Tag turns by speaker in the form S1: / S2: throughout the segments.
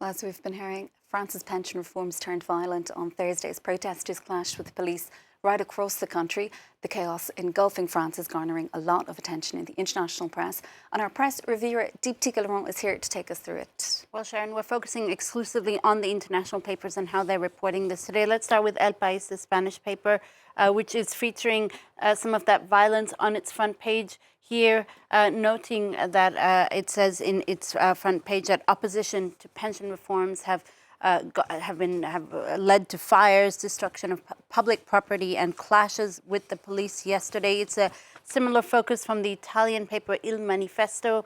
S1: As we've been hearing, France's pension reforms turned violent on Thursday as protesters clashed with the police right across the country. The chaos engulfing France is garnering a lot of attention in the international press. And our press reviewer, Deepti Guilleron, is here to take us through it.
S2: Well, Sharon, we're focusing exclusively on the international papers and how they're reporting this today. Let's start with El País, the Spanish paper, which is featuring some of that violence on its front page here, noting that it says in its front page that opposition to pension reforms have led to fires, destruction of public property, and clashes with the police yesterday. It's a similar focus from the Italian paper Il Manifesto,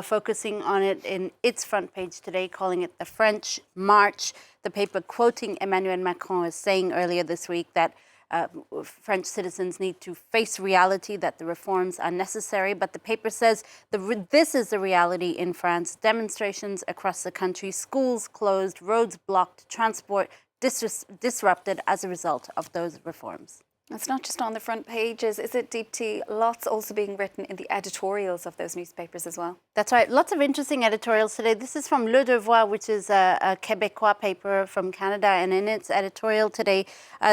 S2: focusing on it in its front page today, calling it the French March. The paper quoting Emmanuel Macron as saying earlier this week that French citizens need to face reality, that the reforms are necessary. But the paper says this is the reality in France. Demonstrations across the country, schools closed, roads blocked, transport disrupted as a result of those reforms.
S1: It's not just on the front pages, is it, Deepti? Lots also being written in the editorials of those newspapers as well.
S2: That's right. Lots of interesting editorials today. This is from Le Devoir, which is a Québécois paper from Canada. And in its editorial today,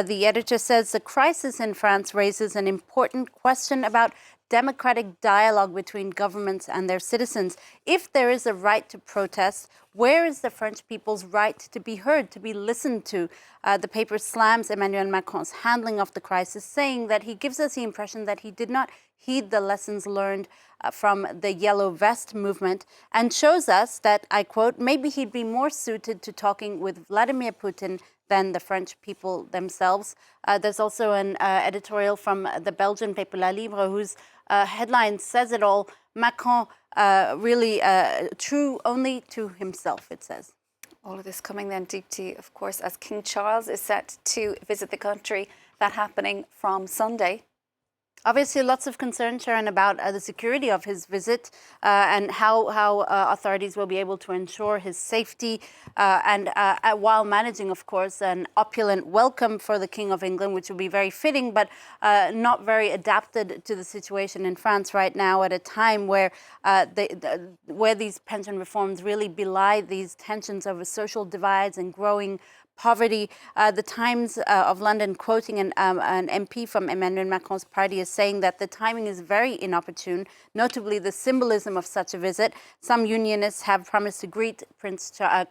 S2: the editor says the crisis in France raises an important question about democratic dialogue between governments and their citizens. If there is a right to protest, where is the French people's right to be heard, to be listened to? The paper slams Emmanuel Macron's handling of the crisis, saying that he gives us the impression that he did not heed the lessons learned from the Yellow Vest movement, and shows us that, I quote, maybe he'd be more suited to talking with Vladimir Putin than the French people themselves. There's also an editorial from the Belgian paper La Libre, whose headline says it all. Macron really true only to himself, it says.
S1: All of this coming then, Deepti, of course, as King Charles is set to visit the country, that happening from Sunday.
S2: Obviously, lots of concern, Sharon, about the security of his visit and how authorities will be able to ensure his safety and while managing, of course, an opulent welcome for the King of England, which would be very fitting, but not very adapted to the situation in France right now at a time where where these pension reforms really belie these tensions over social divides and growing poverty. The Times of London, quoting an MP from Emmanuel Macron's party, is saying that the timing is very inopportune, notably the symbolism of such a visit. Some unionists have promised to greet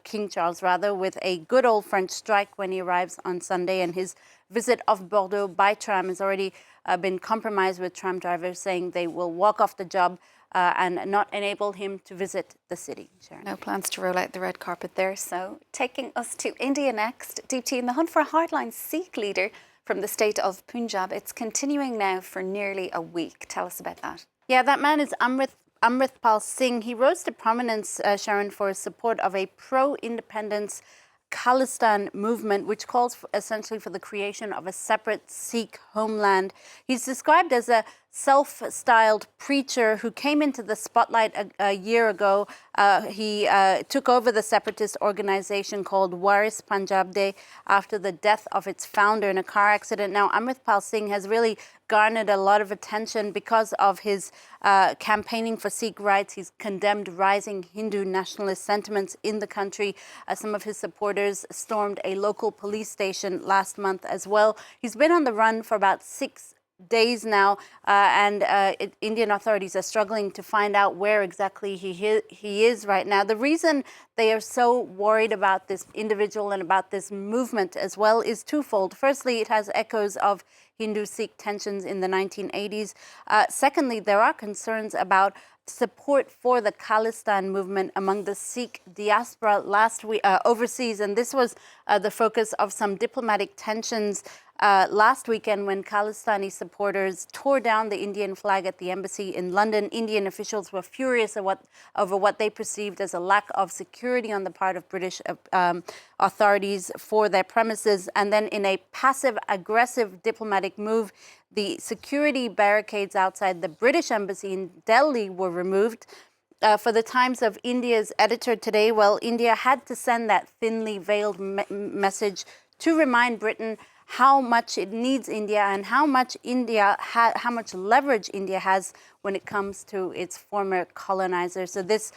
S2: King Charles with a good old French strike when he arrives on Sunday, and his visit of Bordeaux by tram has already been compromised, with tram drivers saying they will walk off the job and not enable him to visit the city. Sharon.
S1: No plans to roll out the red carpet there. So taking us to India next, Deepti, in the hunt for a hardline Sikh leader from the state of Punjab, it's continuing now for nearly a week. Tell us about that.
S2: Yeah, that man is Amritpal Singh. He rose to prominence, Sharon, for his support of a pro-independence Khalistan movement, which calls essentially for the creation of a separate Sikh homeland. He's described as a self-styled preacher who came into the spotlight a year ago. He took over the separatist organization called Waris Punjab Day after the death of its founder in a car accident. Now, Amritpal Singh has really garnered a lot of attention because of his campaigning for Sikh rights. He's condemned rising Hindu nationalist sentiments in the country. Some of his supporters stormed a local police station last month as well. He's been on the run for about 6 days now, and Indian authorities are struggling to find out where exactly he is right now. The reason they are so worried about this individual and about this movement as well is twofold. Firstly, it has echoes of Hindu-Sikh tensions in the 1980s. Secondly, there are concerns about support for the Khalistan movement among the Sikh diaspora last week overseas, and this was the focus of some diplomatic tensions last weekend when Khalistani supporters tore down the Indian flag at the embassy in London. Indian officials were furious over what they perceived as a lack of security on the part of British authorities for their premises. And then in a passive-aggressive diplomatic move, the security barricades outside the British embassy in Delhi were removed. For the Times of India's editor today, well, India had to send that thinly veiled message to remind Britain how much it needs India and how much how much leverage India has when it comes to its former colonizers. So this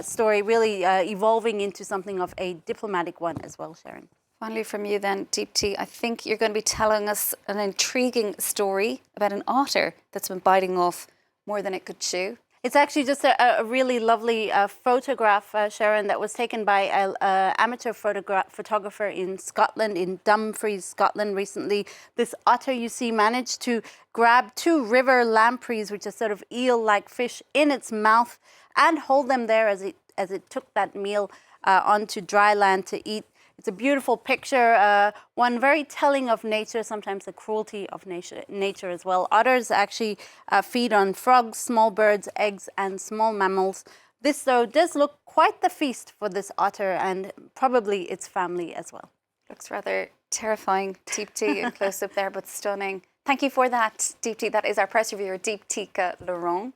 S2: story really evolving into something of a diplomatic one as well, Sharon.
S1: Finally from you then, Deepti, I think you're going to be telling us an intriguing story about an otter that's been biting off more than it could chew.
S2: It's actually just a really lovely photograph, Sharon, that was taken by an amateur photographer in Scotland, in Dumfries, Scotland recently. This otter, you see, managed to grab 2 river lampreys, which are sort of eel-like fish, in its mouth and hold them there as it took that meal onto dry land to eat. It's a beautiful picture, one very telling of nature, sometimes the cruelty of nature as well. Otters actually feed on frogs, small birds, eggs, and small mammals. This, though, does look quite the feast for this otter and probably its family as well.
S1: Looks rather terrifying, Deepti, in close up there, but stunning. Thank you for that, Deepti. That is our press reviewer, Deeptika Laurent.